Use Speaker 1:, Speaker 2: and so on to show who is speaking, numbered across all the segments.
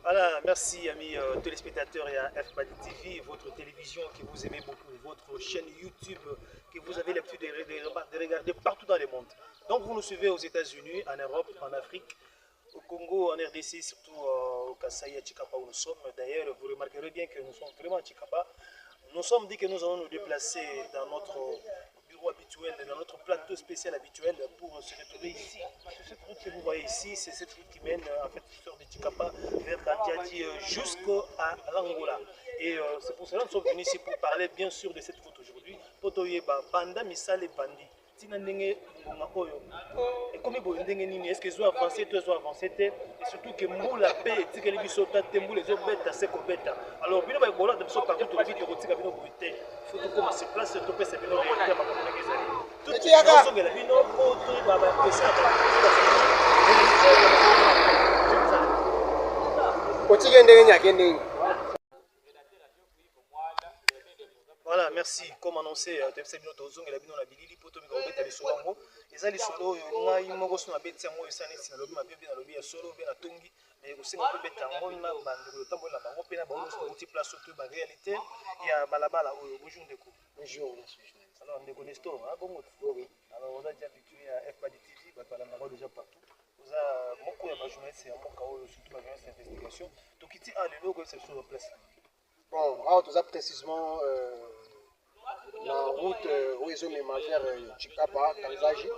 Speaker 1: Voilà, merci amis téléspectateurs et à FBAD TV, votre télévision que vous aimez beaucoup, votre chaîne YouTube que vous avez l'habitude de regarder partout dans le monde. Donc vous nous suivez aux États-Unis, en Europe, en Afrique, au Congo, en RDC, surtout au Kasaï, à Chikapa où nous sommes. D'ailleurs, vous remarquerez bien que nous sommes vraiment à Chikapa. Nous sommes dit que nous allons nous déplacer dans notre bureau habituel, dans notre plateau spécial habituel pour se retrouver ici. Cette route que vous voyez ici, c'est cette route qui mène en fait sur de Chikapa vers Kandiati jusqu'à l'Angola. Et c'est pour cela que nous sommes venus ici pour parler bien sûr de cette route aujourd'hui. Potoyeba, Banda, Misale, Bandi. Et comme il est-ce qu'ils ont avancé, tous ont avancé, et surtout que Moula paix, et que les bisota, Temboul, les autres bêtes, c'est qu'on bête. Alors, bien, il y a des choses partout, il faut tout commencer place, tout peut se faire tout ce qui est là, voilà, merci. Comme annoncé, alors, on est Nestor, alors on a déjà habitué à FBAD TV, on a déjà partout. On a beaucoup de journalistes, surtout la journaliste d'investigation. Donc, il y a le logo, c'est sur la place.
Speaker 2: Bon, alors, tout ça précisément la route où ils ont mis vers Chikapa, Kanzaji,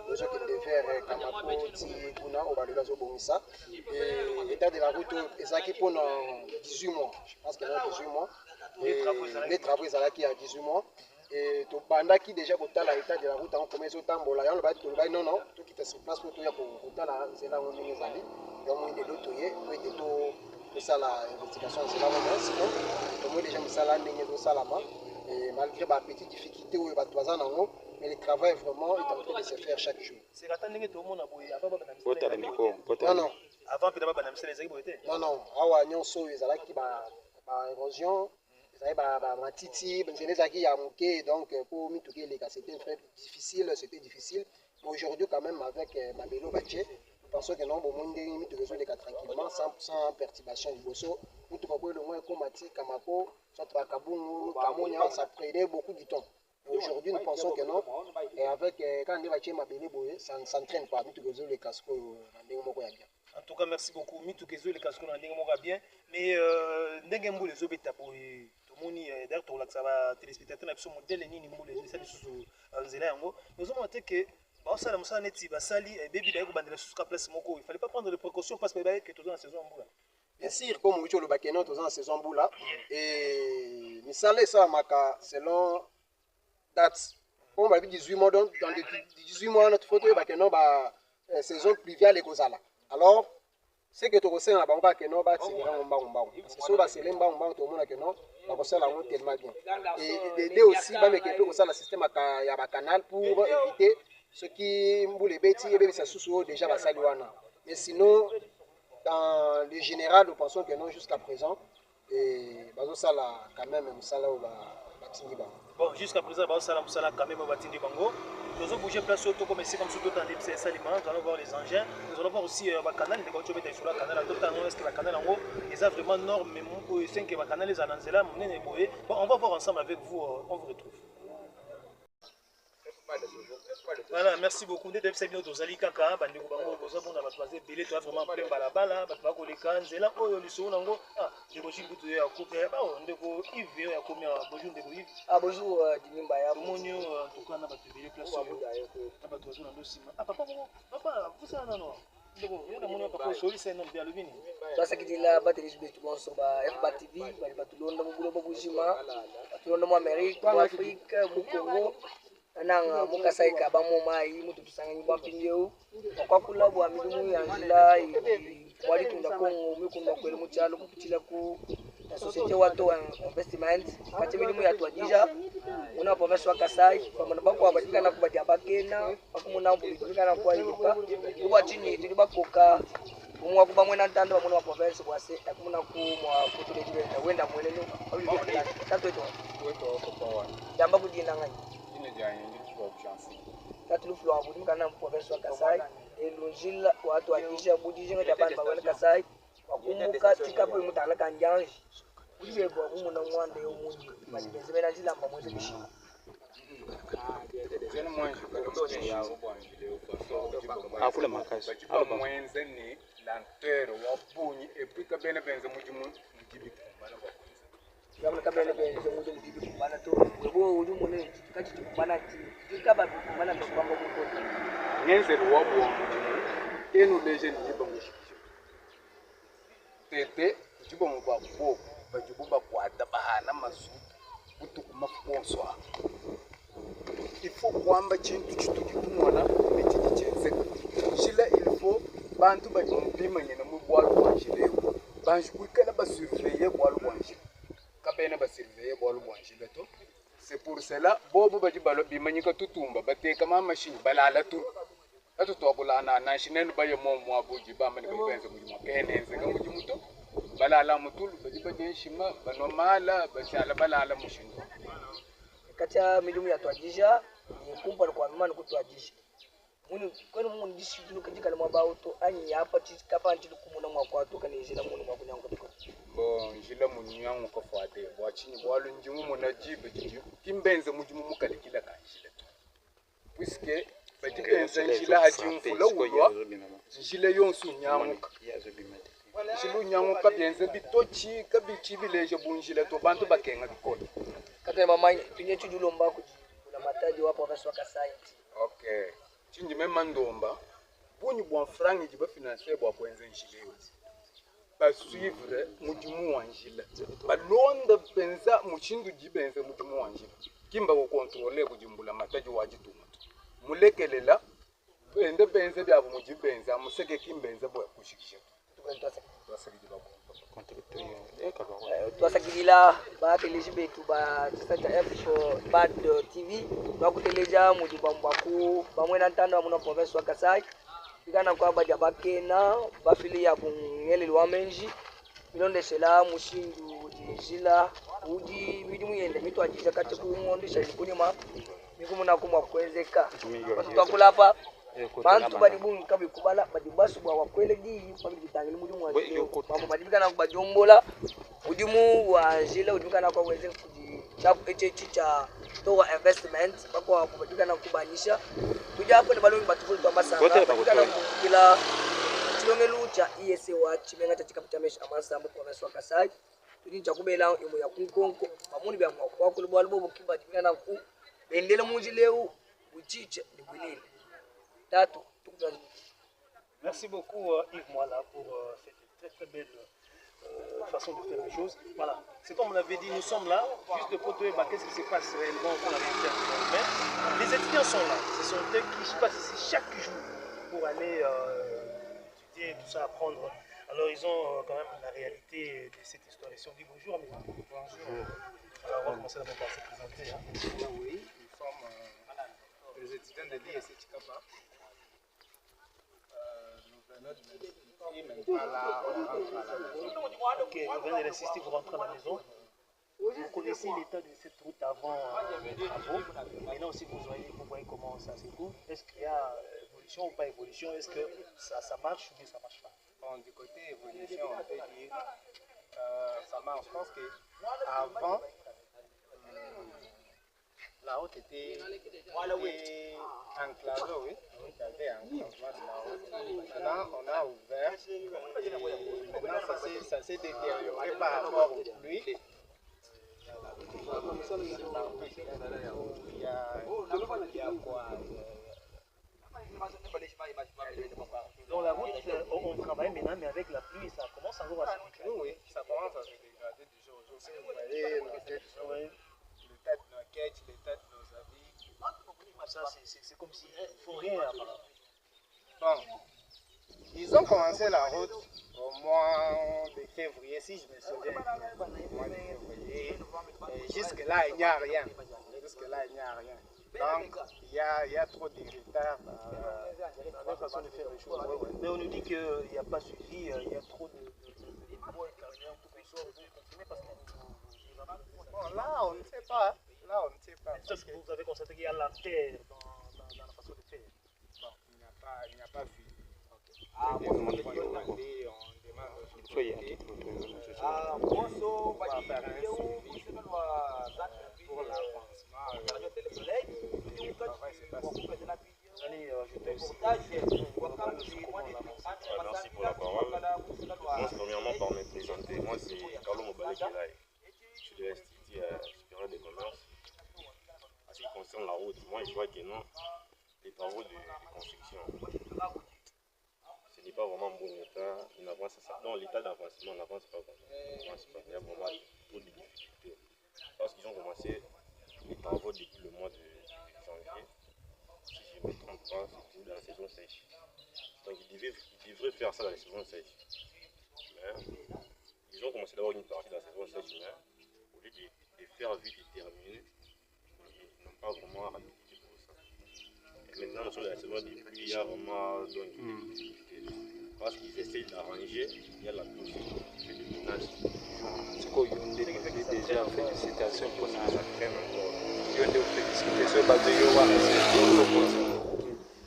Speaker 2: ils ont été vers Kamako, Tikuna, au Baligazo Bomissa. Et l'état de la route est acquis pendant 18 mois. Je pense qu'il y a 18 mois. Les travaux sont acquis à 18 mois. Et tout pendant qui déjà l'état de la route en commerce au Tambola, on va dire non, non, tout qui est sur place pour tout là, c'est là où on est les alliés. Il y a moins de l'autre, il y a tout ça l'investigation, c'est là où on est. Sinon, tout le déjà ça là, tout ça là-bas. Et malgré ma petite difficulté où il y a 3 ans en haut, mais le travail vraiment est en train de se faire chaque jour.
Speaker 1: C'est la tendance que tout le monde a bougé.
Speaker 2: Non, non.
Speaker 1: Avant, peut-être pas les églises.
Speaker 2: Non, non. Ah, non, so, ils ont qui ba érosion, ils ont ba matiti, ben c'est les qui a manqué, donc pour nous tout les cas, c'était très difficile, c'était difficile. Mais aujourd'hui quand même avec ma bélo baché, nous pensons que non, bon, monde nous tout résoudre les cas tranquillement, sans perturbation du bosso. Nous tout pas le moins comme Mati, Kamako, soit Kabungu, Kamonia, ça prenait beaucoup de temps. Aujourd'hui, nous pensons que non. Et avec quand on va ma bélo, ça ne s'entraîne pas. Nous tout résoudre les casques bien.
Speaker 1: En tout cas, merci beaucoup. Mitou Kezo, les casques on a bien. Mais Nengembo les obéis pour tout le monde, d'ailleurs, pour la téléspectateur, on a besoin de modèle et ni les ça sous Zélango. Nous avons dit que ça nous a neti basali baby d'ailleurs bandela sous place moko. Il fallait pas prendre des précautions parce que que tout dans la saison boula.
Speaker 2: Bien sûr, comme vous le bakeno tout dans la saison boula et misale ça maka selon date. On va dire 18 mois donc dans les 18 mois notre photo bakeno ba saison pluviale et kozala. Alors, c'est que tu ressens la banque que non, c'est vraiment bon. Parce que si on c'est l'emba, tout le monde que non, on ressent la route tellement bien. Et d'aider aussi, bah, mais quelque chose le système à y canal pour éviter ce qui les bêtis et ça sous déjà la saluana. Mais sinon, dans le général, nous pensons que non jusqu'à présent. Et bah, ça là, quand même, ça là,
Speaker 1: bon, jusqu'à présent, ça là, quand même, on va tenir bango. Nous allons bouger place auto comme ici, comme sur tout en DPCS aliments. Nous allons voir les engins. Nous allons voir aussi le canal. Nous allons mettre sur le canal. Tout en haut, est-ce que le canal en haut est vraiment norme, mais mon coup, c'est que le canal est en Anzela. Bon, on va voir ensemble avec vous. On vous retrouve. Voilà, merci beaucoup. Dès que vous avez dit kaka, bandi kubango boza bona batwaze belé toi vraiment plein balabala, batwa ko lekanze là oyo liso nango ah ndeko chibutu ya coupe ba ndeko Yves ya komia bonjour ndeko Yves.
Speaker 3: Ah bonjour Dinimba ya
Speaker 1: monyo en tout cas na batubele place oyo. Na batwazo na dosima. Ah papa vous ça non. Ndeko yo na monyo papa soli c'est non bien le vini.
Speaker 3: Sasa kidila batterie betu bonso ba FBAD TV, ba batulonda mu bulo bujima, batulonda mu Amerika, mu Afrika, mu Congo. Nanga mukasai ka bamo mai mutu tusangani bwampinjeu kwakula bwa midumu yanjila wali tunda kongo mikunda kwele muchalo kupitila ku societe watu wa investment kati midumu ya twadija una province wa Kasai kwa mana bako abadika na kubadia bakena akumuna mbulika na kwa iluka kuba chini tuliba koka umwa kuba mwena ntando bamuna wa province kwase akumuna ku mwa kutulejile wenda mwelenu tanto eto
Speaker 2: ko kwa
Speaker 3: jamba kudina ngani Tatu luflo wa budi kana mprovince wa Kasai elunjila watu akisha budi jenga tabani ba Kasai wakumuka tikapo imutala kanjanji budi bebo kumuna mwande yomunyi bali bezebena jila mbamweze bishima
Speaker 4: afula makasi
Speaker 5: aba mwenze ni lantero wa bunyi epika bene benze mujimu mujibi kumana ba
Speaker 3: yamna kabele benze mujimu mujibi kumana to webo uju mune kati kumana ti tikaba kumana to kwamba kuko
Speaker 5: ngenze wa bo mujimu enu legend jiba mushikije tete jiba mu ba bo bajibu ba kwata bahana mazutu butuku mafonswa ifo kwamba chintu chitukimwana nechichenzeka shila ilifo bantu bajimpima nyina mu bwalu bwanjileko banjikuikana basurveiller bwalu bwanjile kabena basurveiller bwalu bwanjile to c'est pour cela bobo bajibalo bimanyika tutumba bateka ma machine balala tu atu tobulana na shinenu baye momo abuji bamani bayibenze mu makenenze ngamuji muto balala mutulu bajibaje shima banomala bashala balala mushindo
Speaker 3: kacha midumu ya twajisha kumpa kwa mama kutwajisha muni kwani mungu dishitu kajika na mabao to anyi hapa chisikapa ntili kumuna mwakwa to kanijila mungu mwakunyango to
Speaker 5: bo njila munyango ko fade bo chinyi bwalu njimu munajibe jiju kimbenze mujimu mukalikila kanjile to puisque bajibenze njila hajimfula ulwa njila yonsu nyamuka njilu nyamuka byenze bitochi kabichi bileje bunjile to bantu bakenga bikola
Speaker 3: kata mama pinye chujulo mbako kuna mataji wapo wakaswa Kasai
Speaker 5: okay chinji mema ndomba bunyi bwa frangi jiba financer bwa kwenze njileo ba suivre mujimu wanjila ba londa benza muchindu jibenze mujimu wanjila kimba ko contrôler kujimbula mataji wajituma mulekelela bende benze byabo mujibenza museke kimbenze bwa kushikisha
Speaker 3: twasakilila baateleji betu ba Chisata F Bad TV bakuteleja mujiba mbaku bamwe na ntanda wa muna province wa Kasai bigana kwa badia bakena bafili ya bungele lwamenji milonde shela mushindu dijila udi bidimu yende mitu ajija kati kumonde shali ma mikumuna kumwa kwezeka twakula hapa bantu badibungi kabi kubala badibasu bwa wakwele di pambi bitangile mudimu wa jile mambo badibikana kubajombola udimu wa jile udukana kwa weze kuji chapu echechi cha towa investment bakwa kubadibikana kubanisha tuja hapo ni balongi batufuli kwa masanga badibikana kukila chilongelu cha ESA wa chimenga cha chikapitamisha amasa ambo kwa meswa Kasai tuni chakubela imu ya kunkonko mamuni bya mwakwa kulubwa lubo kibadibikana ku bendele mujileu uchiche ni bwilile.
Speaker 1: Merci beaucoup Yves Moala pour cette très belle façon de faire les choses. Voilà, c'est comme on l'avait dit, nous sommes là, juste de côté, qu'est-ce qui se passe réellement pour la matière. Les étudiants sont là, ce sont eux qui passent ici chaque jour pour aller étudier, tout ça, apprendre. Alors ils ont quand même la réalité de cette histoire. Ils ont dit bonjour, mais bonjour. Alors on va commencer d'abord par se présenter.
Speaker 2: Oui, nous sommes les étudiants de l'ISC Chikapa.
Speaker 1: Ok, vous venez d'assister, vous rentrez à la maison. Vous connaissez l'état de cette route avant les travaux. Maintenant aussi, vous voyez comment ça se trouve. Est-ce qu'il y a évolution ou pas évolution? Est-ce que ça marche ou bien ça ne marche pas?
Speaker 2: Bon, du côté évolution, on peut dire ça marche. Je pense qu'avant, la route était enclavée, oui. Il y avait un enclavement de la route. Maintenant, on a ouvert. Et maintenant, ça s'est détérioré par rapport aux pluies. Il y a quoi?
Speaker 1: Dans la route, on travaille maintenant, mais avec la pluie, ça commence à se dégrader.
Speaker 2: Oui, ça commence à se dégrader du jour au jour. Si vous voyez l'état de nos quêtes, l'état de nos habits.
Speaker 1: Ça, c'est comme s'il ne faut rien apprendre.
Speaker 2: Bon, ils ont commencé la route au mois de février, si je me souviens. Au mois de février. Jusque-là, il n'y a rien. Jusque-là, il n'y a rien. Donc, il y a trop de retard.
Speaker 1: La façon de faire les choses. Mais on nous dit qu'il n'y a pas suffi, il y a trop de bois et carrières. Bon,
Speaker 2: là, on ne sait pas.
Speaker 5: là, on ne sait pas.
Speaker 1: Est-ce que vous avez constaté qu'il y a l'enterre dans la façon de faire?
Speaker 5: Bon, il n'y a pas vu.
Speaker 4: Ah,
Speaker 5: On demande aux autorités. On va faire un suivi pour l'avancement. Le travail se passe.
Speaker 1: Allez, je te aussi.
Speaker 6: Merci pour la parole. Moi, premièrement, par me présenter. Moi, c'est Carlo Mobale Kilaï. Je suis de l'Institut supérieur des commerces. En ce qui concerne la route, moi, je vois que non, les travaux de construction, ce n'est pas vraiment bon état. Il n'avance pas. Dans l'état d'avancement, n'avance pas vraiment. Il y a vraiment trop de difficultés. Parce qu'ils ont commencé les travaux depuis le mois de janvier. Si je ne me trompe pas, c'était dans la saison sèche. Donc ils devraient faire ça dans la saison sèche. Mais ils ont commencé d'avoir une partie de la saison sèche, mais au lieu de faire vite et terminer, ils n'ont pas vraiment rapidité pour ça. Et maintenant, nous sommes dans la saison des pluies, il y a vraiment donc, des difficultés. Parce qu'ils essayent d'arranger, il y a la pluie qui fait des ménages.
Speaker 4: C'est quoi Yondé déjà félicitations pour ça. Yondé félicitations parce que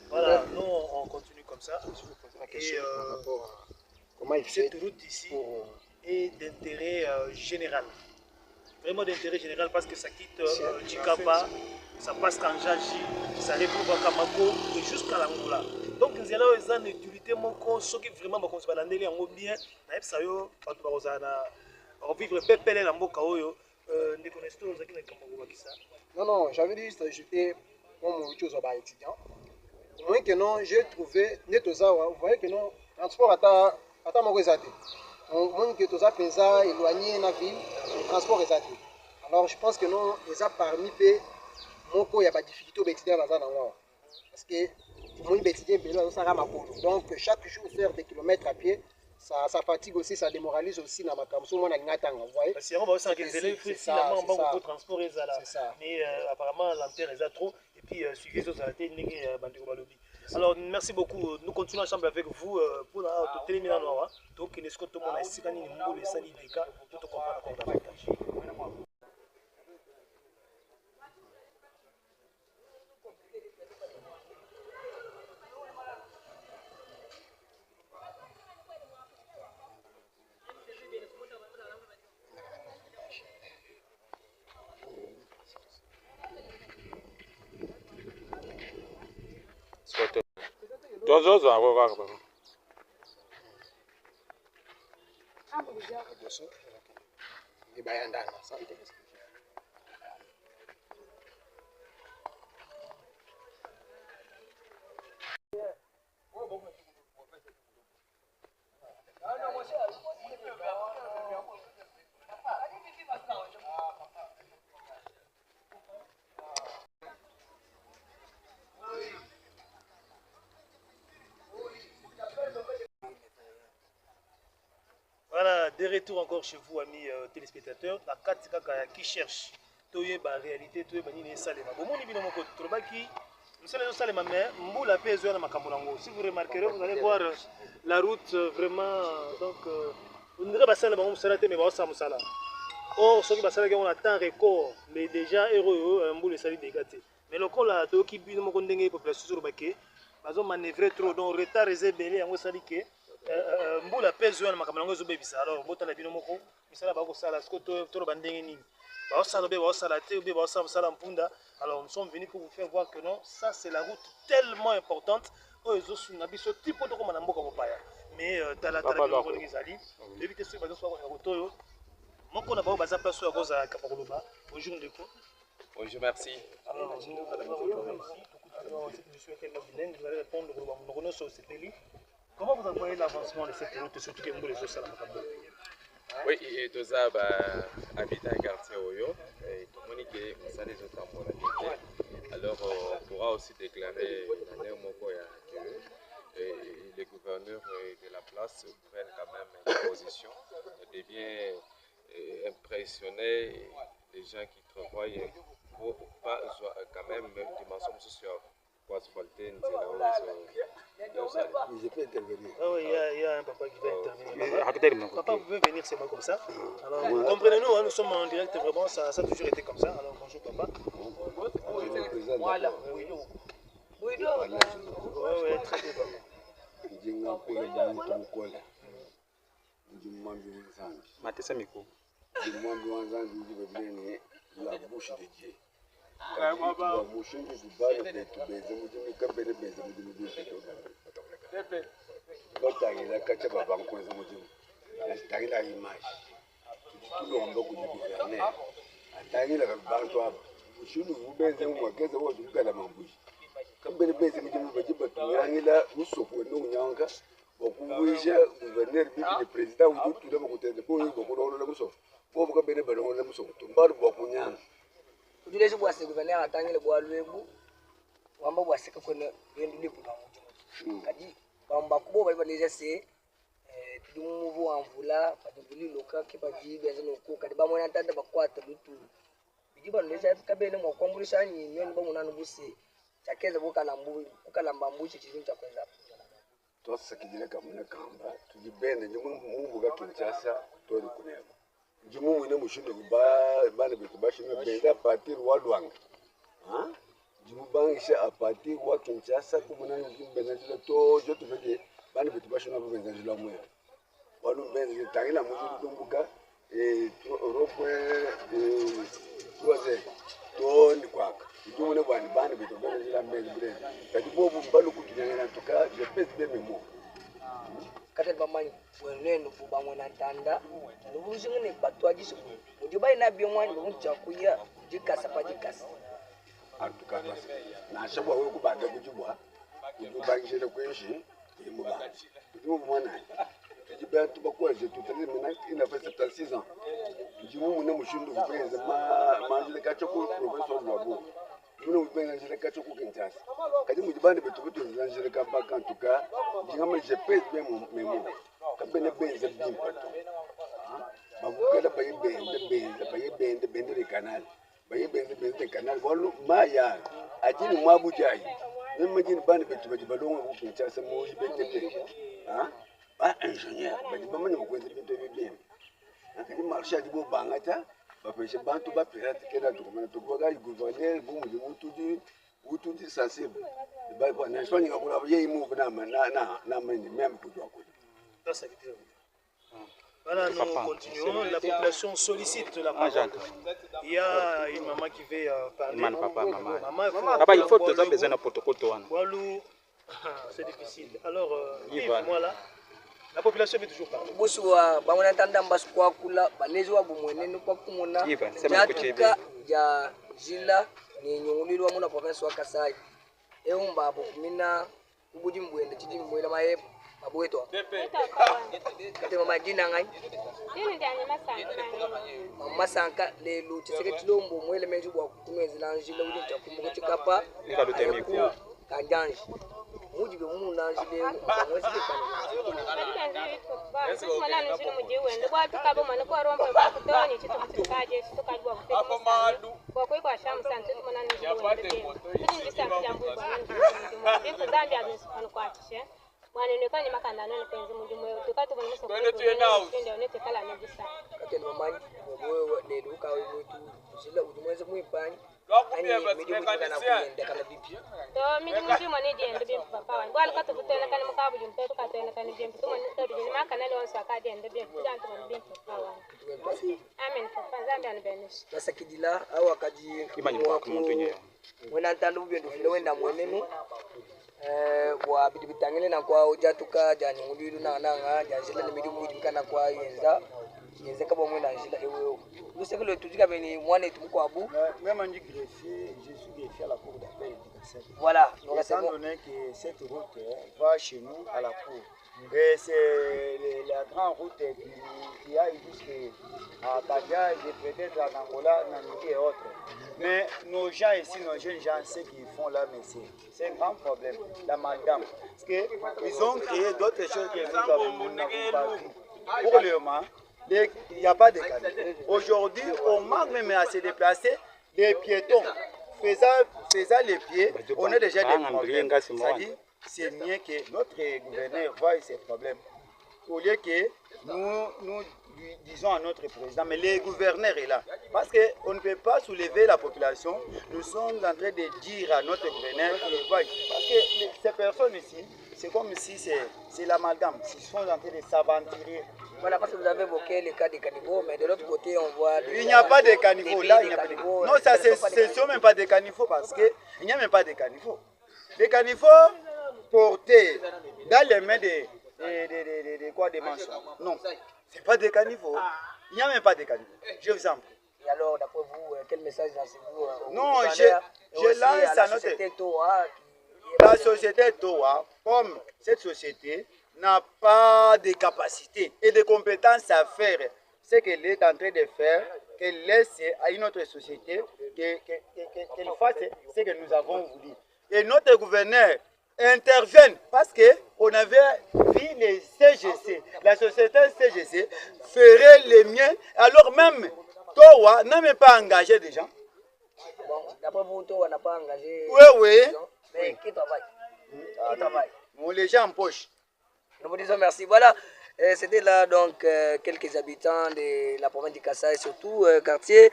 Speaker 1: Voilà, nous on continue comme ça. Et
Speaker 2: comment il fait
Speaker 1: cette route ici est d'intérêt général. Vraiment d'intérêt général parce que ça quitte Chikapa, ça passe Kanjaji, ça retrouve à Kamako et jusqu'à l'Angola. Donc nous allons avoir une utilité ceux qui vraiment vont se balader en bien, ça yo on vivre pépélé la mboka oyo ne connaissez pas aux Kamako qui ça.
Speaker 2: Non, j'avais dit j'étais comme chose étudiant. Au moins que non, j'ai trouvé Netozawa, vous voyez que non, transport à Morizate. Au moins que Toza Penza éloigné de la ville, le transport est athée. Alors je pense que non, les a parmi peu, il n'y a pas de difficulté au quotidien dans la parce que mon quotidien donc chaque jour faire des kilomètres à pied, ça fatigue aussi, ça démoralise aussi dans ma campagne. Vous voyez?
Speaker 1: Parce que on c'est ça. Transport mais apparemment l'enterre est trop et puis suivez les autres arrêtés. Alors merci beaucoup. Nous continuons ensemble avec vous pour la télémina noire. Donc il est ce que tout le monde a ici quand il nous les sali des cas tout comprendre encore davantage.
Speaker 4: Dozozo agora baba.
Speaker 1: Voilà, de retour encore chez vous, amis téléspectateurs. La carte qui cherche, la réalité, si vous remarquerez, vous allez voir la route vraiment. Donc, vous ne direz pas ça, mais or, ceux qui ont un temps record, mais déjà heureux, un bout de salut dégaté. Mais le col là, qui bute mon condé population sur le baquet, ils ont manœuvré trop, donc retard réservé, en gros, que mbula pezo na makambo yango ezobebisa alors botala bino moko misala bakosala siko tolo bandenge nini baosala be baosala te be baosala mosala mpunda. Alors nous sommes venus pour vous faire voir que non, ça c'est la route tellement importante oyo ezosunga biso tipo tokoma na mboka mopaya mais tala biloko ndenge ezali toyebi te soki bazosoka ya route oyo moko na bao baza place oyo akozalaka bakoloba. Bonjour ndeko.
Speaker 7: Bonjour, merci.
Speaker 1: Alors nous allons vous allez répondre au CPLI. Comment vous voyez l'avancement de cette route, surtout que vous les autres
Speaker 7: oui, et tout ça, habite à quartier Oyo, et tout le monde qui est ça les autres en alors, on pourra aussi déclarer l'année où les gouverneurs de la place prennent quand même une position de bien impressionner les gens qui travaillent pour pas quand même dimension sociale. pour asphalter nzela oyo nyonso
Speaker 5: Je peux intervenir.
Speaker 1: Ah oui, il y a un papa qui va intervenir. Papa, vous pouvez venir, c'est moi comme ça. Alors, comprenez-nous, hein, nous sommes en direct, vraiment, ça a toujours été comme ça. Alors, bonjour papa.
Speaker 3: Voilà.
Speaker 1: Oui,
Speaker 3: Oui,
Speaker 1: très bien papa.
Speaker 4: Matesa miko.
Speaker 5: La bouche de Dieu. La bouche de
Speaker 3: Udilezi bwase guverneur atangile bwa lwebu wamba bwaseka kwene yendu lipu na mutu kadi bamba kubo bali baleza se tudumu bwamvula badubuli loka kibaji benze noku kadi bamona tanda bakwata lutu bijiba ndeza kabene mo kwambulisha nyi nyoni bamunanu busi chakeza bukalamba mbuchi chizintu chakweza
Speaker 5: twasakidile kamuna kamba tujibende nyumuvuga kinchasa tori kunema jimu wine mushindo bana bitu bashina benda partir wa Luanga jimu bangisha a partir wa Kinshasa kumuna benda jila to jotu vede bana bitu bashina benda jila mwe walu benda tangila muzu dumbuka ropwe tuwaze to ni kwaka jimu ne bana bitu benda jila benda benda kadi bobu balu kutunyana toka je pese memo
Speaker 3: kata bamanyi weneno buba mwana tanda nubuzinga ne batwaji su mujuba ina biyo mwani buncha kuya jikasa pajikasa
Speaker 5: atuka basi na shabwa wewe kubanda kujubwa kujubangishele kwenshi imuba kujubu mwana tujiba tubakwaje tutali mina ina fait 76 ans tujibu mune mushindu kupenza manjile kacho ku professeur Lwabo mune kupenza njile kacho ku Kinshasa kadi mujibande betubutu njile kaba kantuka jingama je pèse bien mon mémoire kabene benze bimpato babukela bayibende le canal bayibende canal wolu maya ajini mwabujayi memajini bani betu bajibalonga ku Kinshasa mo ibetete ba ingénieur bajibamanya bakwenza bintu bibye akadi marché adibo bangata bapeshe bantu ba pirate kena tukumana tukubaga gouverneur bumuji utudi sensible ba kwa na Espagne ngakula yeyi mu na mani même kujwa kujwa.
Speaker 1: Voilà, nous continuons. La population sollicite la parole. Il y a une maman qui veut parler.
Speaker 4: Papa, il faut que tu aies besoin d'un protocole.
Speaker 1: Walou, c'est difficile. Alors, moi là, la population veut toujours parler.
Speaker 3: Buswa bamona tanda mbasu kwa kula balezi wa bumwenene kwa kumona jatuka ya jila ni nyungulilwa muna province wa Kasai eumba abumina ubuji mbwende chidi mbwela maye abwetwa kate mama jina ngai mama sanka lelu chiseke chilombo mwele menju bwa kumezi lanjila uje chakumbuko chikapa kanjanji muji be mu nanjile mwezi sasa kidila au akaji mwana ntando byo ndufile wenda mwenenu bwa bidibitangile na kwa ujatuka jani ngulilu na nanga jazila ni midu mudikana kwa yenza kaba mwana jila ewe lusekelo tujika beni mwana tumko abu
Speaker 8: même du greffier je suis greffier à la cour d'appel éducative.
Speaker 3: Voilà,
Speaker 8: donc étant donné que cette route va chez nous à la cour et c'est la grande route qui a jusqu'à Kaja et peut-être à Angola, Namibie et autres. Mais nos gens ici, nos jeunes gens, ceux qui font là, mais c'est un grand problème, l'amalgame. Parce qu'ils ont créé d'autres choses que nous n'avons pas vu. Pour le moment, il n'y a pas de canal. Aujourd'hui, on manque même à se déplacer. Les piétons faisant les pieds, on a déjà des problèmes. C'est-à-dire, c'est mieux que notre gouverneur voie ces problèmes. Au lieu que nous disons à notre président, mais le gouverneur est là. Parce qu'on ne peut pas soulever la population. Nous sommes en train de dire à notre gouverneur qu'il voie. Parce que ces personnes ici, c'est comme si c'est l'amalgame. Ils sont en train de s'aventurer.
Speaker 3: Voilà, parce que vous avez évoqué le cas des caniveaux, mais de l'autre côté, on voit...
Speaker 8: Il n'y a pas de caniveaux. Là, il n'y a pas de caniveaux. Non, ça, c'est même pas de caniveaux parce qu'il n'y a même pas de caniveaux. Les caniveaux portés dans les mains des manches. Non, ce n'est pas des caniveaux. Il n'y a même pas de caniveaux. Je vous en prie.
Speaker 3: Et alors, d'après vous, quel message lancez-vous
Speaker 8: Non, je lance à notre... La société TOA, comme cette société, n'a pas de capacité et de compétences à faire ce qu'elle est en train de faire, qu'elle laisse à une autre société qu'elle fasse ce que nous avons voulu. Et notre gouverneur intervient parce qu'on avait vu les CGC, la société CGC ferait les miens, alors même TOA n'a même pas engagé des gens.
Speaker 3: Bon, d'après vous, TOA n'a pas engagé
Speaker 8: oui.
Speaker 3: Des gens, mais qui travaille? Qui travaille?
Speaker 8: Les gens en poche.
Speaker 3: Nous vous disons merci. Voilà, c'était là donc quelques habitants de la province du Kasaï, surtout quartier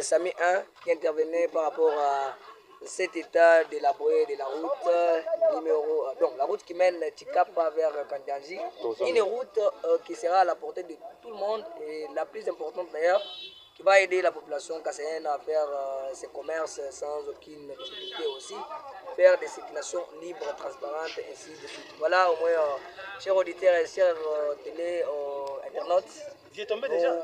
Speaker 3: Sami 1, qui intervenait par rapport à cet état d'élaborer de la route numéro, donc la route qui mène Tchikapa vers Kandanji, une route qui sera à la portée de tout le monde et la plus importante d'ailleurs, qui va aider la population kassaïenne à faire ses commerces sans aucune difficulté aussi, faire des circulations libres, transparentes, et ainsi de suite. Voilà, au moins, chers auditeurs et chers télé internautes,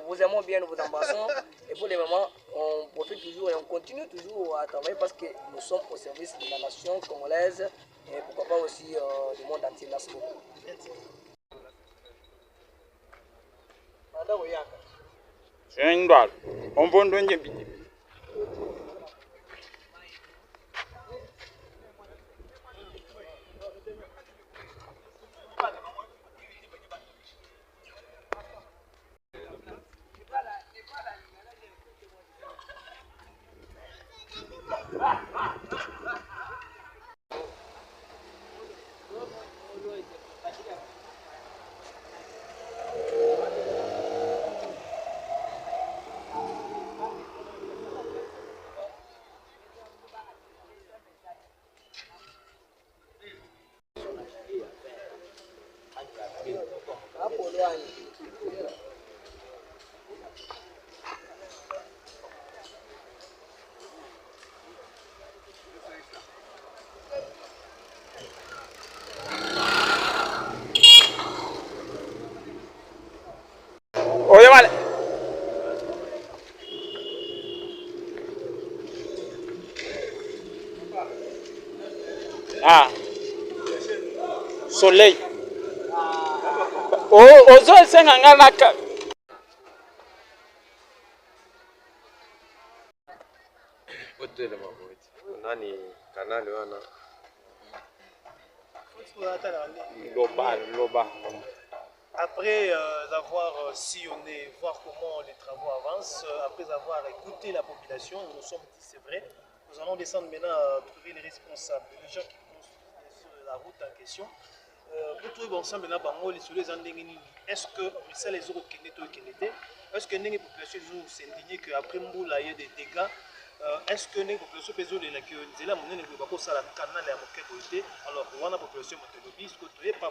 Speaker 3: vous aimons bien, nous vous embrassons. Et pour le moment, on profite toujours et on continue toujours à travailler parce que nous sommes au service de la nation congolaise et pourquoi pas aussi du monde entier. Merci beaucoup.
Speaker 4: Oye, vale. Ah. Soleil. Ozo esenga ngana ka.
Speaker 6: Nani kanali wana.
Speaker 4: Loba.
Speaker 1: Après avoir sillonné, voir comment les travaux avancent, après avoir écouté la population, nous sommes dit c'est vrai, nous allons descendre maintenant à trouver les responsables, les gens qui construisent sur la route en question. Pour trouver ensemble maintenant, est-ce que ça les euros est-ce que les populations sont indignées qu'après Mboula il y a des dégâts? Est-ce que les populations peuvent dire que nous allons mener le canal à Moké? Alors, on a la population qui est pas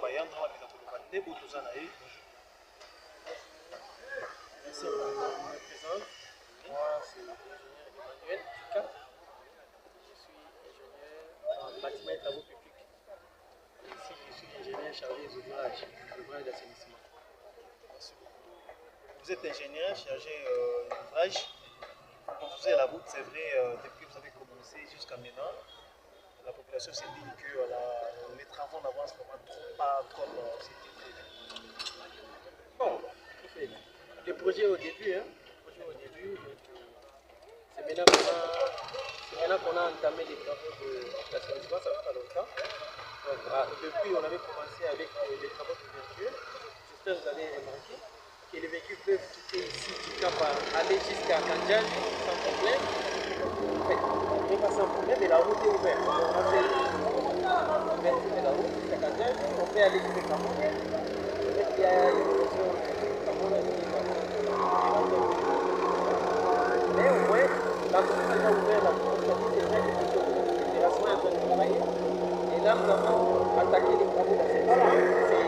Speaker 1: Merci à la présente. Moi, c'est Emmanuel Tika. Je suis ingénieur en bâtiment et travaux publics. Ici, je suis ingénieur chargé des ouvrages d'assainissement. Merci beaucoup. Vous êtes ingénieur chargé d'ouvrages. Vous construisez la route, c'est vrai, depuis que vous avez commencé jusqu'à maintenant. La population s'est dit que les travaux n'avancent pas comme c'était prévu. Bon, le projet au début, c'est maintenant qu'on a entamé les travaux d'assainissement, ça fait pas longtemps. Donc, depuis, on avait commencé avec les travaux d'ouverture. J'espère que vous avez remarqué que les véhicules peuvent quitter ici du Cap aller jusqu'à Kanjan sans problème.
Speaker 9: n'est pas 100%, mais la route est ouverte. On a fait l'ouverture de la route jusqu'à Kazan, on peut aller jusqu'à Kamon. Peut-être qu'il y a une version de Kamon qui est mais au moins, la route est ouverte, la route c'est vrai que l'opération est en train de travailler. Et là, nous avons attaqué les travaux d'assainissement. C'est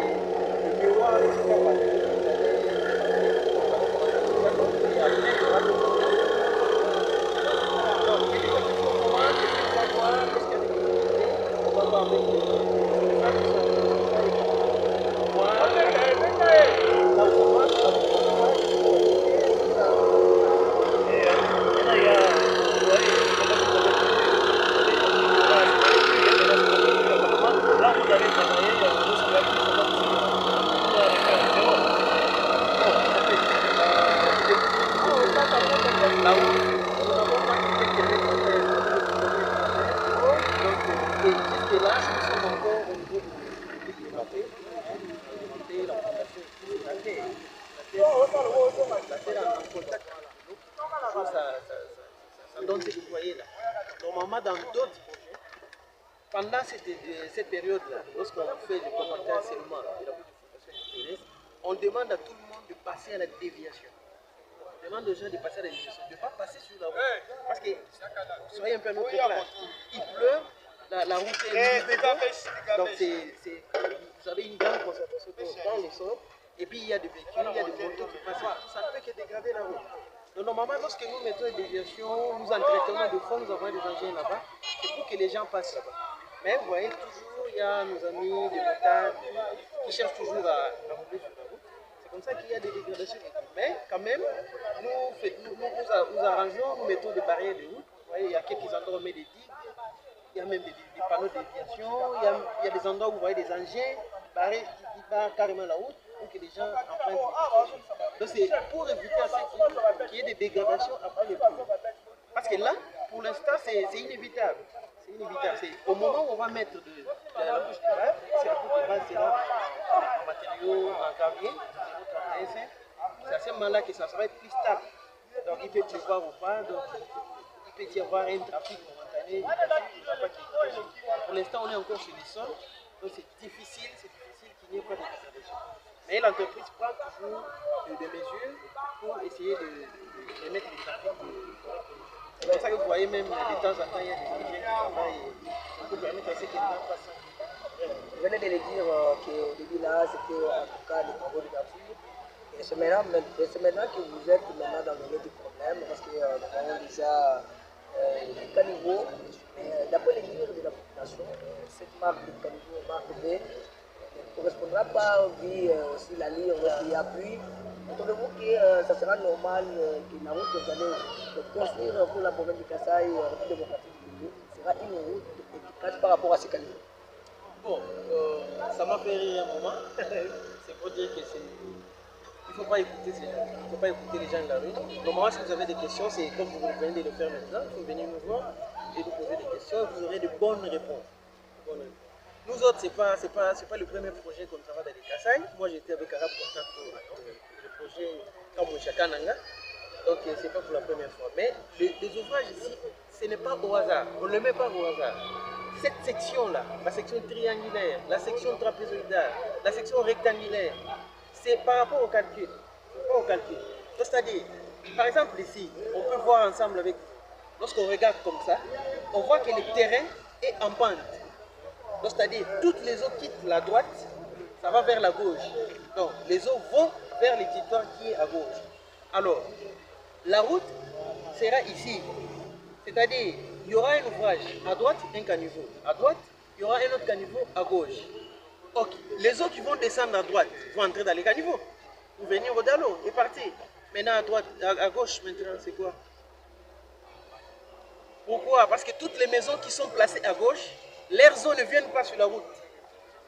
Speaker 9: le miroir de ce qu'on va faire. Et après, il y aura d'autres. Donc, il y a des choses pour moi, des choses pour moi, parce qu'il y a des difficultés. On va voir avec les femmes qui sont moi, là où ça marche, normalement dans d'autres projets, pendant cette période-là, lorsqu'on fait le commentaire seulement de la modification de jeunesse, on demande à tout le monde de passer à la déviation. On demande aux gens de passer à la déviation, de ne pas passer sur la route. Parce que, soyez un peu à notre place, il pleut, la route est libre, donc vous avez une grande concentration dans le sol, et puis il y a des véhicules, il y a des motos qui passent, ça ne peut que dégrader la route. Donc normalement, lorsque nous mettons une déviation, nous entretenons de fond, nous avons des engins là-bas, c'est pour que les gens passent là-bas. Mais vous voyez, toujours, il y a nos amis, des motards, qui cherchent toujours à rouler sur la route. C'est comme ça qu'il y a des dégradations. Mais quand même, nous arrangeons, nous mettons des barrières de route. Vous voyez, il y a quelques endroits où on met des digues, il y a même des panneaux de déviation, il y a des endroits où vous voyez des engins barrés qui barrent carrément la route pour que les gens empruntent. Donc c'est pour éviter à ce qu'il y ait des dégradations après le pluie. Parce que là, pour l'instant, c'est inévitable. C'est inévitable. Au moment où on va mettre de la couche de base, c'est la couche de base sera en matériaux, en gravier, c'est à ce moment-là que ça va être plus stable. Donc il peut pleuvoir ou pas, donc il peut y avoir un trafic momentané. Pour l'instant, on est encore sur les sols, donc c'est difficile qu'il n'y ait pas de dégradation. Mais l'entreprise prend toujours des mesures pour essayer de mettre les trafics. C'est pour ça que vous voyez même de temps en temps, il y a des engins qui travaillent pour permettre à ce que les gens passent.
Speaker 3: Je venais de le dire qu'au début là, c'était en tout cas des travaux d'ouverture. Et c'est maintenant que vous êtes maintenant dans le milieu du problème, parce que nous avons déjà des caniveaux. D'après les dires de la population, cette marque de caniveau, marque B, ne correspondra pas aussi la ligne qui appuie. Entendez-vous que ça sera normal que la route que vous allez construire pour la province du Kasaï, la République démocratique du Congo, sera une route efficace par rapport à ces caniveaux?
Speaker 9: Bon, ça m'a fait rire un moment. C'est pour dire que c'est. Il ne faut pas écouter ces gens. Il ne faut pas écouter les gens de la rue. Normalement, si vous avez des questions, c'est comme vous venez de le faire maintenant. Il faut venir nous voir et nous poser des questions. Vous aurez de bonnes réponses. Nous autres, ce n'est pas le premier projet comme ça va dans les Kasaï. Moi, j'étais avec Arab Contact pour le projet Kamouchakananga. Donc, ce n'est pas pour la première fois. Mais les ouvrages ici, ce n'est pas au hasard. On ne le met pas au hasard. Cette section-là, la section triangulaire, la section trapézoïdale, la section rectangulaire, c'est par rapport au calcul. C'est-à-dire, par exemple ici, on peut voir ensemble avec, lorsqu'on regarde comme ça, on voit que le terrain est en pente. C'est-à-dire, toutes les eaux quittent la droite, ça va vers la gauche. Donc, les eaux vont vers le territoire qui est à gauche. Alors, la route sera ici. C'est-à-dire, il y aura un ouvrage à droite, un caniveau. À droite, il y aura un autre caniveau à gauche. Ok, les eaux qui vont descendre à droite vont entrer dans les caniveaux. Vous venez au Dalo et partez. Maintenant à droite, à gauche, maintenant c'est quoi? Pourquoi? Parce que toutes les maisons qui sont placées à gauche, leurs eaux ne viennent pas sur la route.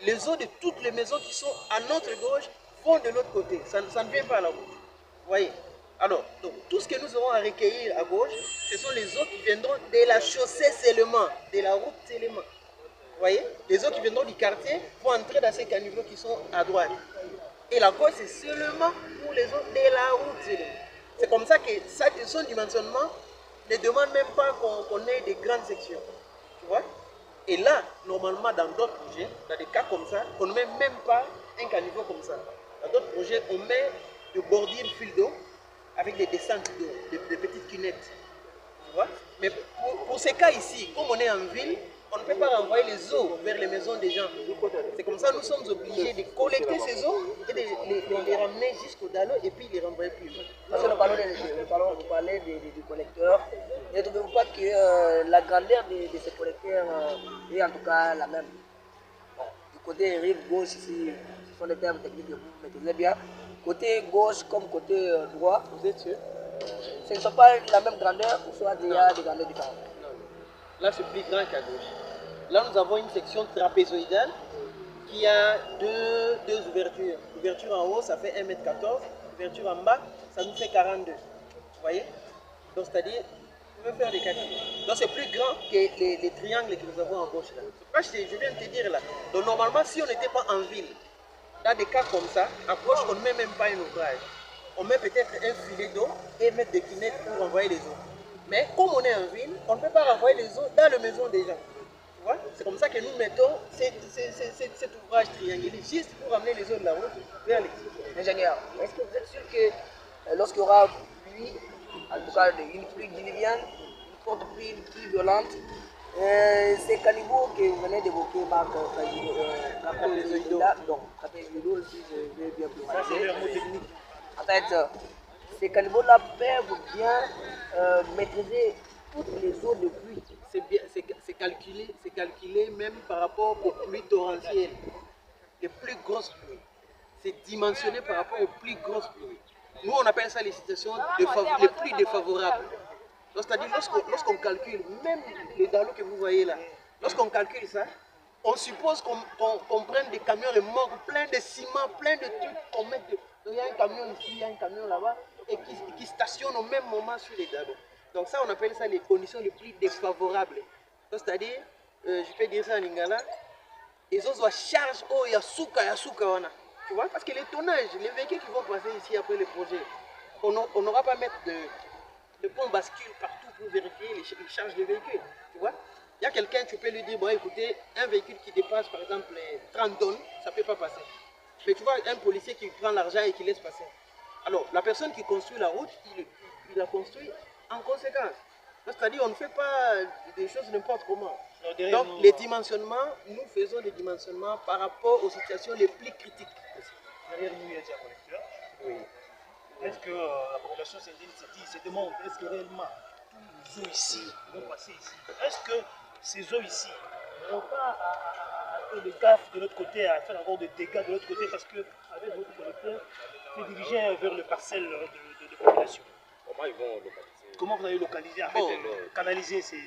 Speaker 9: Les eaux de toutes les maisons qui sont à notre gauche vont de l'autre côté. Ça ne vient pas à la route. Vous voyez? Alors, donc, tout ce que nous aurons à recueillir à gauche, ce sont les eaux qui viendront de la chaussée seulement, de la route seulement. Vous voyez? Les eaux qui viendront du quartier vont entrer dans ces caniveaux qui sont à droite. Et la gauche, c'est seulement pour les eaux de la route seulement. C'est comme ça que son dimensionnement ne demandent même pas qu'on ait des grandes sections. Tu vois? Et là, normalement, dans d'autres projets, dans des cas comme ça, on ne met même pas un caniveau comme ça. Dans d'autres projets, on met de bordures fil d'eau avec des descentes d'eau, des petites cunettes. Tu vois? Mais pour ces cas ici, comme on est en ville, on ne peut pas renvoyer les eaux vers les maisons des gens. C'est comme ça que nous sommes obligés de collecter ces eaux et de les ramener jusqu'au Dalo et puis les renvoyer plus loin.
Speaker 3: Parce que nous parlons du collecteur. Ne trouvez-vous pas que la grandeur de ces collecteurs est en tout cas la même? Bon, du côté rive gauche, ici, ce sont des termes techniques que vous maîtrisez bien. Côté gauche comme côté droit,
Speaker 9: Vous êtes sûr?
Speaker 3: ce ne sont pas la même grandeur ou soit il y a des grandeurs différentes?
Speaker 9: Non. Là, c'est plus grand qu'à gauche. Là, nous avons une section trapézoïdale qui a deux ouvertures. L'ouverture en haut, ça fait 1m14. L'ouverture en bas, ça nous fait 42. Vous voyez? Donc, c'est-à-dire, on peut faire des calculs. Donc, c'est plus grand que les triangles que nous avons en gauche. Là. C'est pourquoi je viens de te dire là. Donc, normalement, si on n'était pas en ville, dans des cas comme ça, à gauche, on ne met même pas un ouvrage. On met peut-être un filet d'eau et mettre des cunettes pour envoyer les eaux. Mais comme on est en ville, on ne peut pas renvoyer les eaux dans la maison des gens. Tu vois? C'est comme ça que nous mettons cet ouvrage triangulaire juste pour amener les eaux de la route vers les.
Speaker 3: Ingénieur, est-ce que vous êtes sûr que lorsqu'il y aura pluie, en tout cas une pluie diluvienne, une forte pluie, une pluie violente, ces caniveaux que vous venez d'évoquer, Marc, donc, si je vais bien prononcer. En fait, ces caniveaux-là peuvent bien maîtriser toutes les eaux de pluie.
Speaker 9: C'est calculé même par rapport aux pluies torrentielles, les plus grosses pluies. C'est dimensionné par rapport aux plus grosses pluies. Nous, on appelle ça les situations les plus défavorables. C'est-à-dire, lorsqu'on calcule, même les dalos que vous voyez là, lorsqu'on calcule ça, on suppose qu'on prenne des camions remorques pleins de ciment, plein de trucs, qu'on mette de... Il y a un camion ici, il y a un camion là-bas, et qui stationne au même moment sur les dalos. Donc ça, on appelle ça les conditions les plus défavorables. C'est-à-dire, je peux dire ça en lingala, les autres chargent, oh, il y a souka, tu vois, parce que les tonnages, les véhicules qui vont passer ici après le projet, on n'aura pas à mettre de pont bascule partout pour vérifier les charges de véhicules, tu vois. Il y a quelqu'un, tu peux lui dire, bon écoutez, un véhicule qui dépasse par exemple les 30 tonnes, ça ne peut pas passer. Mais tu vois, un policier qui prend l'argent et qui laisse passer. Alors, la personne qui construit la route, il la construit en conséquence. C'est-à-dire, on ne fait pas des choses n'importe comment. Donc, les dimensionnements, nous faisons des dimensionnements par rapport aux situations les plus critiques.
Speaker 1: Derrière nous, il y a déjà un collecteur. Oui. Est-ce que la population se demande, est-ce que réellement tous les eaux ici vont passer ici? Est-ce que ces eaux ici n'ont pas à faire des gaffes de l'autre côté, à faire encore des dégâts de l'autre côté, parce qu'avec votre collecteur, c'est dirigé vers le parcelle de population?
Speaker 6: Comment ils vont localiser?
Speaker 1: Comment vous allez localiser, en fait, canaliser ces...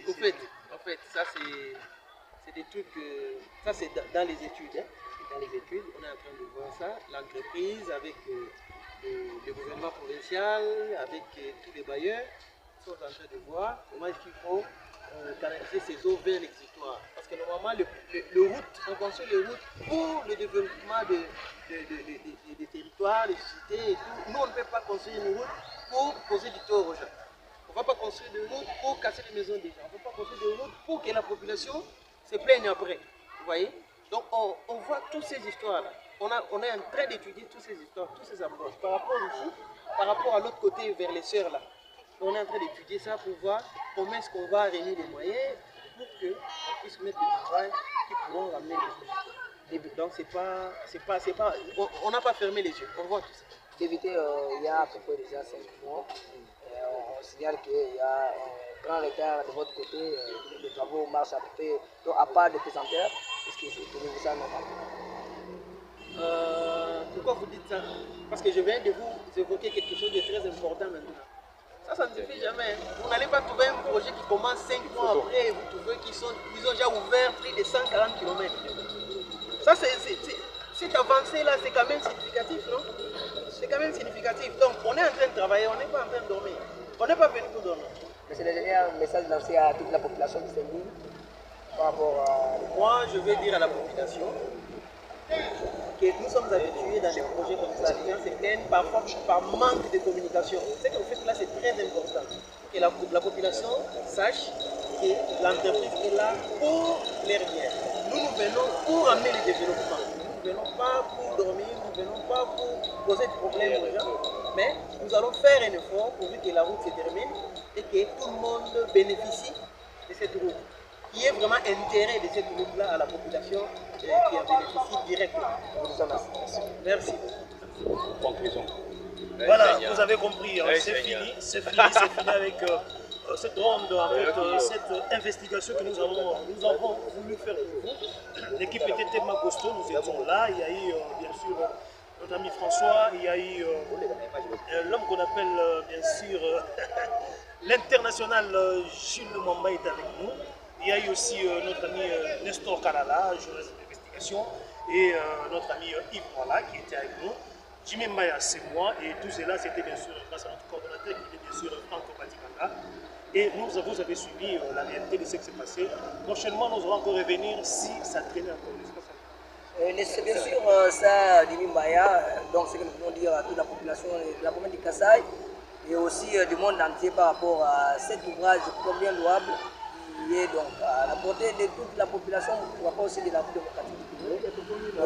Speaker 9: En fait, ça c'est des trucs, ça c'est dans les études. Hein. Dans les études, on est en train de voir ça. L'entreprise avec le gouvernement provincial, avec tous les bailleurs, sont en train de voir comment est-ce qu'il faut canaliser ces eaux vers l'exutoire. Parce que normalement, on construit les routes pour le développement des territoires, des cités et tout. Nous, on ne peut pas construire une route pour poser du tort aux gens. On ne va pas construire de route pour casser les maisons des gens. On ne va pas construire de route pour que la population se plaigne après. Vous voyez? Donc, on voit toutes ces histoires-là. On est en train d'étudier toutes ces histoires, toutes ces approches. Par rapport ici, par rapport à l'autre côté, vers les sœurs là. On est en train d'étudier ça pour voir comment est-ce qu'on va réunir les moyens pour qu'on puisse mettre des travail qui pourront ramener les eaux. Donc, on n'a pas fermé les yeux. On voit tout ça.
Speaker 3: D'éviter, il y a à peu près déjà 5 mois. On signale qu'il y a un grand retard de votre côté. Les travaux marchent à peu près, donc à part des pesanteurs. Est-ce que c'est ça normal?
Speaker 9: Pourquoi vous dites ça? Parce que je viens de vous évoquer quelque chose de très important maintenant. Ça ne suffit jamais. Vous n'allez pas trouver un projet qui commence 5 mois après et vous trouvez qu'ils ont déjà ouvert plus de 140 km. Ça, cette avancée-là, c'est quand même significatif, non? C'est quand même significatif. Donc, on est en train de travailler, on n'est pas en train de dormir. On n'est pas venu pour dormir.
Speaker 3: Mais c'est déjà un message lancé à toute la population qui s'indigne par rapport à...
Speaker 9: Moi, je vais dire à la population que nous sommes habitués dans des projets comme ça, parfois par manque de communication. Ce que vous faites là, c'est très important. que la population sache que l'entreprise est là pour les rivières. Nous venons pour amener le développement. Nous ne venons pas pour dormir, nous ne venons pas pour poser des problèmes aux gens, mais nous allons faire un effort pourvu que la route se termine et que tout le monde bénéficie de cette route. Il y a vraiment intérêt de cette route-là à la population qui en bénéficie directement. Merci.
Speaker 7: Conclusion.
Speaker 1: Voilà, vous avez compris, hein, c'est fini avec cette ronde, en fait, cette investigation que nous avons voulu faire pour vous. L'équipe était tellement costaud, nous étions là, il y a eu bien sûr notre ami François, il y a eu l'homme qu'on appelle bien sûr l'international Jules Mamba est avec nous. Il y a eu aussi notre ami Nestor Kalala, journaliste d'investigation, et notre ami Yves Moala qui était avec nous. Jimmy Mbaya, c'est moi, et tout cela, c'était bien sûr grâce à notre coordonnateur qui était bien sûr Franco Batikanga. Et vous avez suivi la réalité de ce qui s'est passé. Prochainement, nous allons encore revenir si ça traînait encore.
Speaker 3: C'est bien sûr ça, Jimmy Mbaya, donc c'est ce que nous voulons dire à toute la population de la province du Kasaï et aussi du monde entier par rapport à cet ouvrage combien louable qui est donc à la portée de toute la population, pour rapport aussi de la démocratie.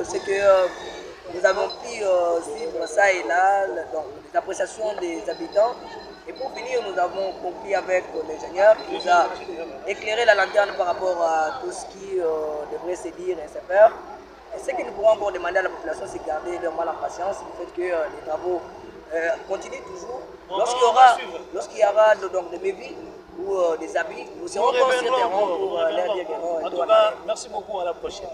Speaker 3: C'est que nous avons pu suivre ça et là, donc, les appréciations des habitants. Et pour finir, nous avons conclu avec l'ingénieur qui nous a éclairé la lanterne par rapport à tout ce qui devrait se dire et se faire. Et ce que nous pourrons encore demander à la population, c'est de garder leur mal en patience, le fait que les travaux continuent toujours. Lorsqu'il y aura donc, des mévis ou des habits, nous serons encore sur le terrain pour leur dire.
Speaker 1: En tout cas, merci beaucoup, à la prochaine.